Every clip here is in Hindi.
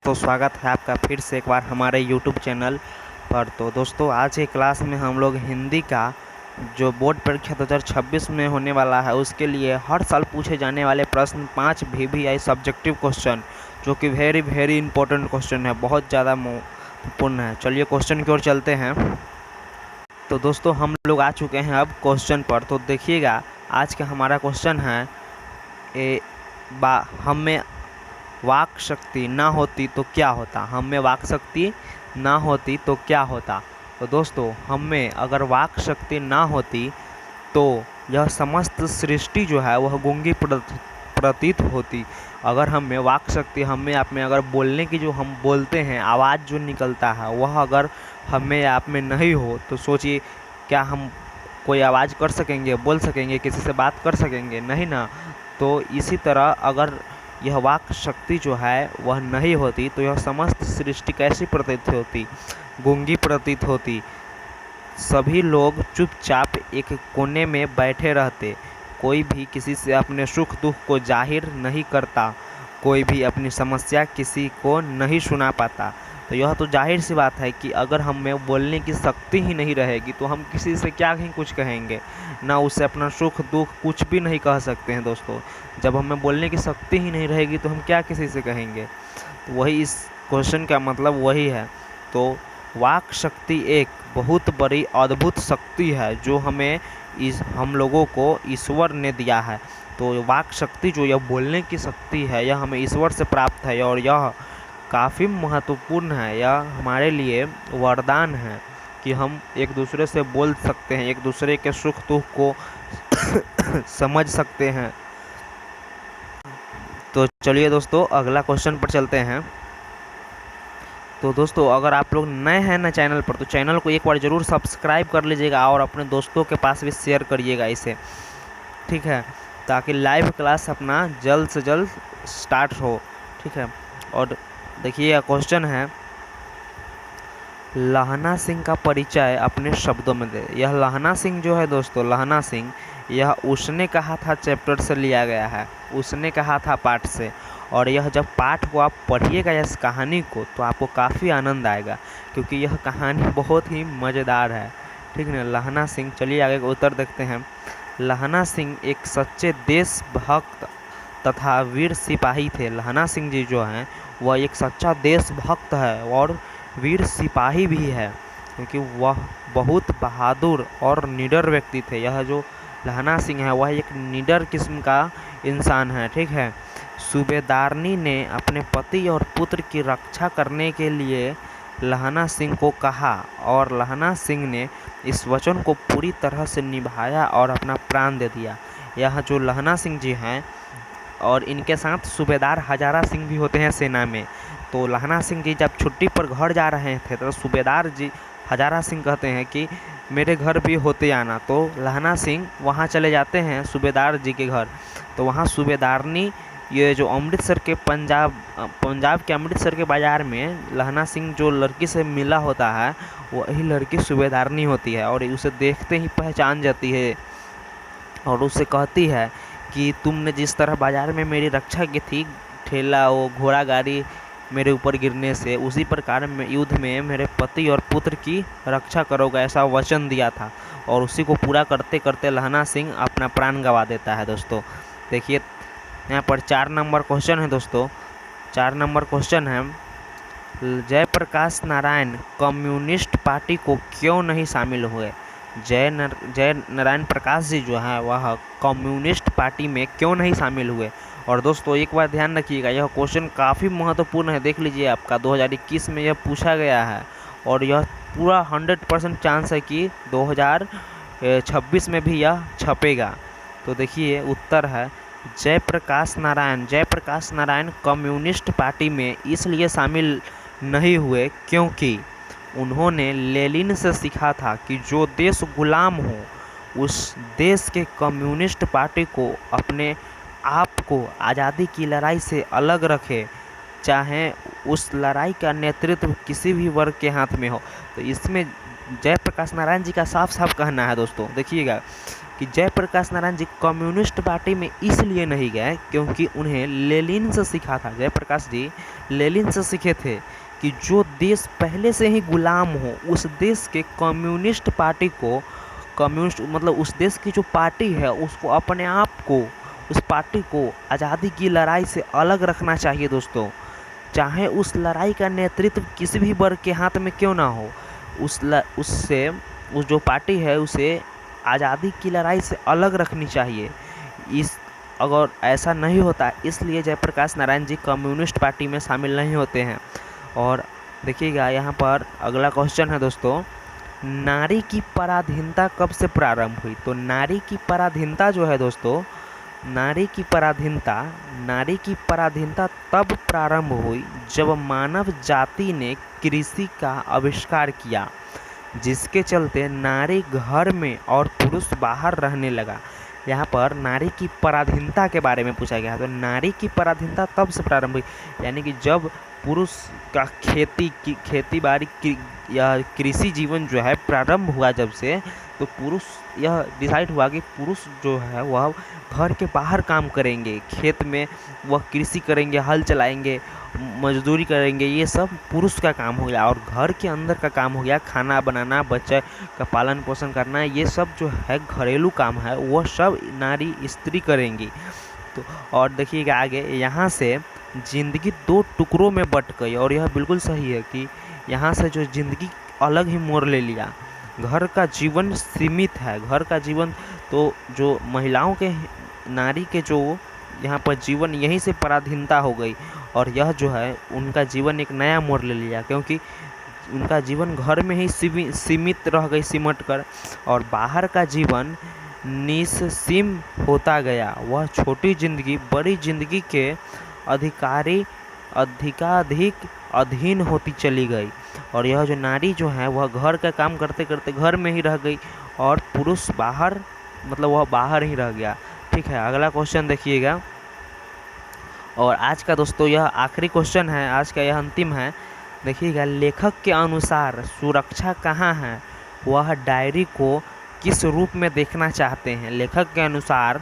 तो स्वागत है आपका फिर से एक बार हमारे YouTube चैनल पर। तो दोस्तों, आज के क्लास में हम लोग हिंदी का जो बोर्ड परीक्षा 2026 में होने वाला है उसके लिए हर साल पूछे जाने वाले प्रश्न 5 VVI सब्जेक्टिव क्वेश्चन, जो कि वेरी इंपॉर्टेंट क्वेश्चन है, बहुत ज़्यादा महत्वपूर्ण है। चलिए क्वेश्चन की ओर चलते हैं। तो दोस्तों, हम लोग आ चुके हैं अब क्वेश्चन पर। तो देखिएगा, आज का हमारा क्वेश्चन है हम में वाक शक्ति ना होती तो क्या होता। हम में वाक शक्ति ना होती तो क्या होता। तो दोस्तों, हम में अगर वाक शक्ति ना होती तो यह समस्त सृष्टि जो है वह गूंगी प्रतीत होती। अगर हम में वाक शक्ति, हम में आप में अगर बोलने की जो हम बोलते हैं आवाज़ जो निकलता है वह अगर हम में आप में नहीं हो तो सोचिए, क्या हम कोई आवाज़ कर सकेंगे, बोल सकेंगे, किसी से बात कर सकेंगे? नहीं ना। तो इसी तरह अगर यह वाक शक्ति जो है वह नहीं होती तो यह समस्त सृष्टि कैसी प्रतीत होती? गूंगी प्रतीत होती। सभी लोग चुपचाप एक कोने में बैठे रहते। कोई भी किसी से अपने सुख दुख को जाहिर नहीं करता। कोई भी अपनी समस्या किसी को नहीं सुना पाता। तो यह तो जाहिर सी बात है कि अगर हम में बोलने की शक्ति ही नहीं रहेगी तो हम किसी से क्या ही कुछ कहेंगे, ना उससे अपना सुख दुख कुछ भी नहीं कह सकते हैं। दोस्तों, जब हमें बोलने की शक्ति ही नहीं रहेगी तो हम क्या किसी से कहेंगे? तो वही इस क्वेश्चन का मतलब वही है। तो वाक शक्ति एक बहुत बड़ी अद्भुत शक्ति है जो हम लोगों को ईश्वर ने दिया है। तो वाक शक्ति जो यह बोलने की शक्ति है यह हमें ईश्वर से प्राप्त है और यह काफ़ी महत्वपूर्ण है। यह हमारे लिए वरदान है कि हम एक दूसरे से बोल सकते हैं, एक दूसरे के सुख दुख को समझ सकते हैं। तो चलिए दोस्तों, अगला क्वेश्चन पर चलते हैं। तो दोस्तों, अगर आप लोग नए हैं ना चैनल पर तो चैनल को एक बार ज़रूर सब्सक्राइब कर लीजिएगा और अपने दोस्तों के पास भी शेयर करिएगा इसे, ठीक है, ताकि लाइव क्लास अपना जल्द से जल्द स्टार्ट हो, ठीक है। और देखिए, क्वेश्चन है, लहना सिंह का परिचय अपने शब्दों में दे। यह लहना सिंह जो है दोस्तों, लहना सिंह, यह उसने कहा था चैप्टर से लिया गया है, उसने कहा था पाठ से। और यह जब पाठ को आप पढ़िएगा इस कहानी को तो आपको काफ़ी आनंद आएगा, क्योंकि यह कहानी बहुत ही मज़ेदार है, ठीक है ना। लहना सिंह, चलिए आगे का उत्तर देखते हैं। लहना सिंह एक सच्चे देशभक्त तथा वीर सिपाही थे। लहना सिंह जी जो हैं वह एक सच्चा देशभक्त है और वीर सिपाही भी है, क्योंकि वह बहुत बहादुर और निडर व्यक्ति थे। यह जो लहना सिंह है वह एक निडर किस्म का इंसान है, ठीक है। सूबेदारनी ने अपने पति और पुत्र की रक्षा करने के लिए लहना सिंह को कहा और लहना सिंह ने इस वचन को पूरी तरह से निभाया और अपना प्राण दे दिया। यह जो लहना सिंह जी हैं और इनके साथ सूबेदार हजारा सिंह भी होते हैं सेना में। तो लहना सिंह जी जब छुट्टी पर घर जा रहे थे तो सूबेदार जी हजारा सिंह कहते हैं कि मेरे घर भी होते आना। तो लहना सिंह वहाँ चले जाते हैं सूबेदार जी के घर। तो वहाँ सूबेदारनी, ये जो अमृतसर के पंजाब के अमृतसर के बाज़ार में लहना सिंह जो लड़की से मिला होता है वही लड़की सूबेदारनी होती है और उसे देखते ही पहचान जाती है और उससे कहती है कि तुमने जिस तरह बाज़ार में मेरी रक्षा की थी, ठेला वो घोड़ा गाड़ी मेरे ऊपर गिरने से, उसी प्रकार में युद्ध में मेरे पति और पुत्र की रक्षा करोगे, ऐसा वचन दिया था। और उसी को पूरा करते करते लहना सिंह अपना प्राण गंवा देता है। दोस्तों देखिए, यहाँ पर 4 नंबर क्वेश्चन है। दोस्तों 4 नंबर क्वेश्चन है, जयप्रकाश नारायण कम्युनिस्ट पार्टी को क्यों नहीं शामिल हुए? जय नारायण प्रकाश जी जो है वह कम्युनिस्ट पार्टी में क्यों नहीं शामिल हुए? और दोस्तों एक बार ध्यान रखिएगा, यह क्वेश्चन काफ़ी महत्वपूर्ण है। देख लीजिए, आपका 2021 में यह पूछा गया है और यह पूरा 100% चांस है कि 2026 में भी यह छपेगा। तो देखिए, उत्तर है जयप्रकाश नारायण कम्युनिस्ट पार्टी में इसलिए शामिल नहीं हुए क्योंकि उन्होंने लेनिन से सीखा था कि जो देश गुलाम हो उस देश के कम्युनिस्ट पार्टी को अपने आप को आज़ादी की लड़ाई से अलग रखे, चाहे उस लड़ाई का नेतृत्व किसी भी वर्ग के हाथ में हो। तो इसमें जयप्रकाश नारायण जी का साफ साफ कहना है। दोस्तों देखिएगा, कि जयप्रकाश नारायण जी कम्युनिस्ट पार्टी में इसलिए नहीं गए क्योंकि उन्हें लेनिन से सीखा था। जयप्रकाश जी लेनिन से सीखे थे कि जो देश पहले से ही गुलाम हो उस देश के कम्युनिस्ट पार्टी को, कम्युनिस्ट मतलब उस देश की जो पार्टी है उसको अपने आप को, उस पार्टी को आज़ादी की लड़ाई से अलग रखना चाहिए दोस्तों। चाहे उस लड़ाई का नेतृत्व किसी भी वर्ग के हाथ में क्यों ना हो, उससे उस जो पार्टी है उसे आज़ादी की लड़ाई से अलग रखनी चाहिए। अगर ऐसा नहीं होता इसलिए जयप्रकाश नारायण जी कम्युनिस्ट पार्टी में शामिल नहीं होते हैं। और देखिएगा यहाँ पर अगला क्वेश्चन है दोस्तों, नारी की पराधीनता कब से प्रारंभ हुई? तो नारी की पराधीनता जो है दोस्तों, नारी की पराधीनता तब प्रारंभ हुई जब मानव जाति ने कृषि का आविष्कार किया, जिसके चलते नारी घर में और पुरुष बाहर रहने लगा। यहाँ पर नारी की पराधीनता के बारे में पूछा गया। तो नारी की पराधीनता तब से प्रारंभ हुई, यानी कि जब पुरुष का खेती बाड़ी या कृषि जीवन जो है प्रारंभ हुआ जब से, तो पुरुष यह डिसाइड हुआ कि पुरुष जो है वह घर के बाहर काम करेंगे, खेत में वह कृषि करेंगे, हल चलाएंगे, मजदूरी करेंगे, ये सब पुरुष का काम हो गया। और घर के अंदर का काम हो गया खाना बनाना, बच्चे का पालन पोषण करना, ये सब जो है घरेलू काम है वह सब नारी स्त्री करेंगी। तो और देखिएगा आगे, यहाँ से ज़िंदगी दो टुकड़ों में बट गई। और यह बिल्कुल सही है कि यहाँ से जो ज़िंदगी अलग ही मोड़ ले लिया। घर का जीवन सीमित है, घर का जीवन तो जो महिलाओं के, नारी के जो यहाँ पर जीवन, यहीं से पराधीनता हो गई। और यह जो है उनका जीवन एक नया मोड़ ले लिया, क्योंकि उनका जीवन घर में ही सीमित रह गई सिमट कर, और बाहर का जीवन निस्सीम होता गया। वह छोटी जिंदगी बड़ी जिंदगी के अधिकाधिक अधीन होती चली गई। और यह जो नारी जो है वह घर का काम करते करते घर में ही रह गई, और पुरुष बाहर, मतलब वह बाहर ही रह गया। ठीक है, अगला क्वेश्चन देखिएगा। और आज का दोस्तों यह आखिरी क्वेश्चन है, आज का यह अंतिम है। देखिएगा, लेखक के अनुसार सुरक्षा कहाँ है? वह डायरी को किस रूप में देखना चाहते हैं? लेखक के अनुसार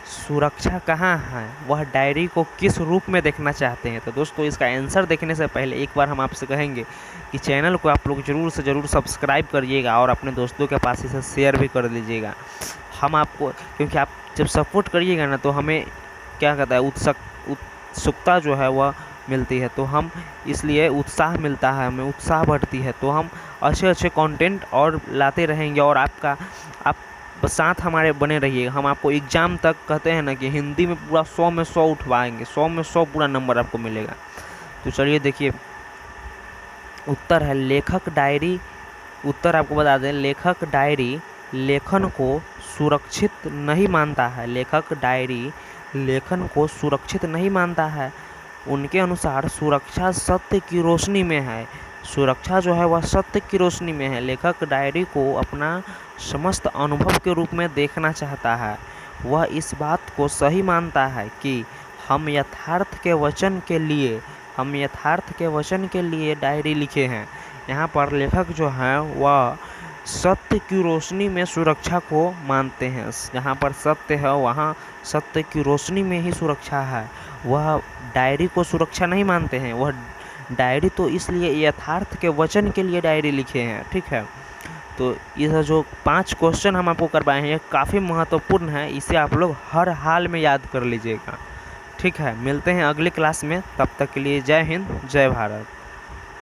सुरक्षा कहाँ है? वह डायरी को किस रूप में देखना चाहते हैं? तो दोस्तों इसका आंसर देखने से पहले एक बार हम आपसे कहेंगे कि चैनल को आप लोग ज़रूर से ज़रूर सब्सक्राइब करिएगा और अपने दोस्तों के पास इसे शेयर भी कर दीजिएगा। हम आपको, क्योंकि आप जब सपोर्ट करिएगा ना तो हमें क्या कहता है, उत्सुकता जो है वह मिलती है, तो हम इसलिए उत्साह मिलता है, हमें उत्साह बढ़ती है, तो हम अच्छे कंटेंट और लाते रहेंगे। और आप साथ हमारे बने रहिए। हम आपको एग्ज़ाम तक कहते हैं ना कि हिंदी में पूरा 100 में 100 उठवाएंगे, 100 में 100 पूरा नंबर आपको मिलेगा। तो चलिए देखिए, उत्तर है लेखक डायरी। उत्तर आपको बता दें, लेखक डायरी लेखन को सुरक्षित नहीं मानता है। लेखक डायरी लेखन को सुरक्षित नहीं मानता है। उनके अनुसार सुरक्षा सत्य की रोशनी में है। सुरक्षा जो है वह सत्य की रोशनी में है। लेखक डायरी को अपना समस्त अनुभव के रूप में देखना चाहता है। वह इस बात को सही मानता है कि हम यथार्थ के वचन के लिए डायरी लिखे हैं। यहाँ पर लेखक जो है वह सत्य की रोशनी में सुरक्षा को मानते हैं। जहाँ पर सत्य है वहाँ सत्य की रोशनी में ही सुरक्षा है। वह डायरी को सुरक्षा नहीं मानते हैं। वह डायरी तो इसलिए यथार्थ के वचन के लिए डायरी लिखे हैं। ठीक है, तो यह जो 5 क्वेश्चन हम आपको करवाए हैं ये काफ़ी महत्वपूर्ण है। इसे आप लोग हर हाल में याद कर लीजिएगा। ठीक है, मिलते हैं अगली क्लास में। तब तक के लिए जय हिंद, जय भारत।